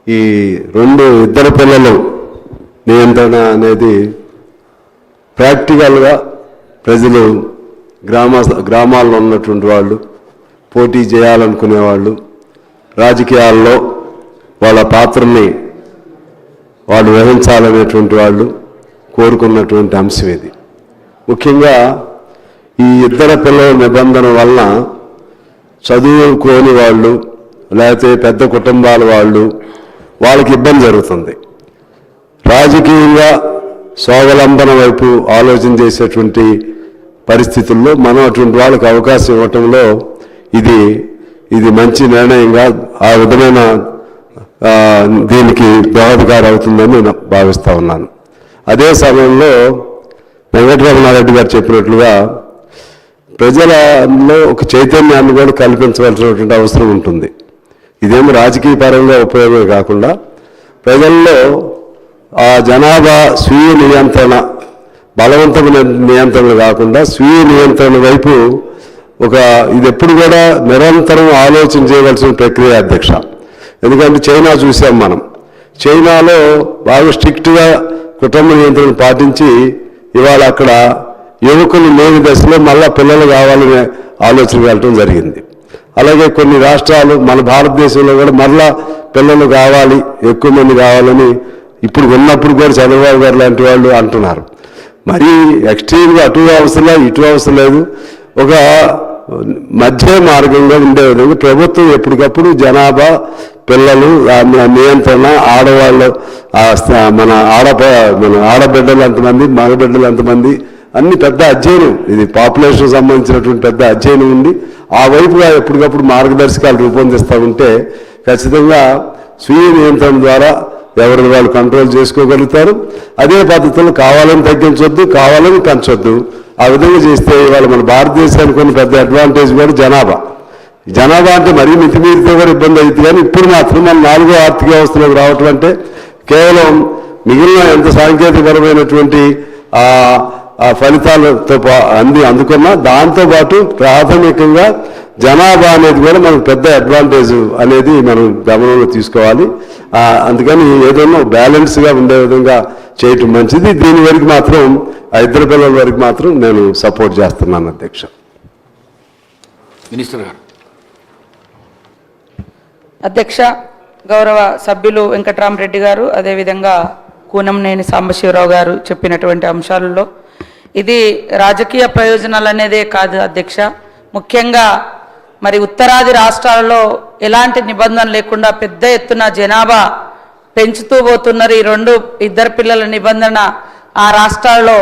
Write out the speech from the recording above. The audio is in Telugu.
ఈ ఇద్దరు పిల్లలు నియంత్రణ అనేది ప్రాక్టికల్గా ప్రజలు గ్రామాల్లో ఉన్నటువంటి వాళ్ళు, పోటీ చేయాలనుకునే వాళ్ళు, రాజకీయాల్లో వాళ్ళ పాత్రని వాళ్ళు వహించాలనేటువంటి వాళ్ళు కోరుకున్నటువంటి అంశం ఇది. ముఖ్యంగా ఈ ఇద్దరు పిల్లల నిబంధన వలన చదువుకోని వాళ్ళు, లేకపోతే పెద్ద కుటుంబాల వాళ్ళకి ఇబ్బంది జరుగుతుంది. రాజకీయంగా స్వావలంబన వైపు ఆలోచన చేసేటువంటి పరిస్థితుల్లో మనం అటువంటి వాళ్ళకి అవకాశం ఇవ్వటంలో ఇది మంచి నిర్ణయంగా ఆ విధమైన దీనికి దోహదకారం అవుతుందని నేను భావిస్తూ ఉన్నాను. అదే సమయంలో వెంకటరమణారెడ్డి గారు చెప్పినట్లుగా ప్రజలలో ఒక చైతన్యాన్ని కూడా కల్పించవలసినటువంటి అవసరం ఉంటుంది. ఇదేమో రాజకీయ పరంగా ఉపయోగమే కాకుండా ప్రజల్లో ఆ జనాభా స్వీయ నియంత్రణ, బలవంతమైన నియంత్రణ కాకుండా స్వీయ నియంత్రణ వైపు ఇది ఎప్పుడు కూడా నిరంతరం ఆలోచన చేయవలసిన ప్రక్రియ అధ్యక్ష. ఎందుకంటే చైనా చూసాం మనం. చైనాలో బాగా స్ట్రిక్ట్గా కుటుంబ నియంత్రణ పాటించి ఇవాళ అక్కడ యువకులు లేని దశలో మళ్ళా పిల్లలు కావాలనే ఆలోచన వెళ్ళటం జరిగింది. అలాగే కొన్ని రాష్ట్రాలు, మన భారతదేశంలో కూడా మళ్ళా పిల్లలు కావాలి, ఎక్కువ మంది కావాలని ఇప్పుడు ఉన్నప్పుడు కూడా చంద్రబాబు గారు లాంటి వాళ్ళు అంటున్నారు. మరీ ఎక్స్ట్రీమ్గా అటు అవసరం లేదు, ఇటు అవసరం లేదు, ఒక మధ్య మార్గంగా ఉండే విధంగా ప్రభుత్వం ఎప్పటికప్పుడు జనాభా, పిల్లలు నియంత్రణ, ఆడవాళ్ళు, మన ఆడబిడ్డలు ఎంతమంది, మగబిడ్డలు ఎంతమంది అన్ని పెద్ద అధ్యయనం, ఇది పాపులేషన్ సంబంధించినటువంటి పెద్ద అధ్యయనం ఉంది. ఆ వైపుగా ఎప్పటికప్పుడు మార్గదర్శకాలు రూపొందిస్తూ ఉంటే ఖచ్చితంగా స్వీయ నియంత్రణ ద్వారా ఎవరిని వాళ్ళు కంట్రోల్ చేసుకోగలుగుతారు. అదే పద్ధతిలో కావాలని తగ్గించొద్దు, కావాలని పెంచొద్దు. ఆ విధంగా చేస్తే ఇవాళ మన భారతదేశానికి కొన్ని పెద్ద అడ్వాంటేజ్ కూడా జనాభా అంటే మరీ మితిమీరితే కూడా ఇబ్బంది అవుతుంది. కానీ ఇప్పుడు మాత్రం మన 4వ ఆర్థిక వ్యవస్థలోకి రావటం అంటే కేవలం మిగిలిన ఎంత సాంకేతికపరమైనటువంటి ఫలితాలతో అందుకున్నా దాంతోపాటు ప్రాథమికంగా జనాభా అనేది కూడా మనకు పెద్ద అడ్వాంటేజ్ అనేది మనం గమనంలో తీసుకోవాలి. అందుకని ఏదైనా బ్యాలెన్స్గా ఉండే విధంగా చేయటం మంచిది. దీని వరకు మాత్రం ఇద్దరు పిల్లల వరకు మాత్రం నేను సపోర్ట్ చేస్తున్నాను అధ్యక్ష. మినిస్టర్ గారు. అధ్యక్ష, గౌరవ సభ్యులు వెంకటరామరెడ్డి గారు, అదేవిధంగా కూనంనేని సాంబశివరావు గారు చెప్పినటువంటి అంశాలలో ఇది రాజకీయ ప్రయోజనాలు అనేదే కాదు అధ్యక్ష. ముఖ్యంగా మరి ఉత్తరాది రాష్ట్రాలలో ఎలాంటి నిబంధన లేకుండా పెద్ద ఎత్తున జనాభా పెంచుతూ పోతున్నారు. ఈ ఇద్దరు పిల్లల నిబంధన ఆ రాష్ట్రాల్లో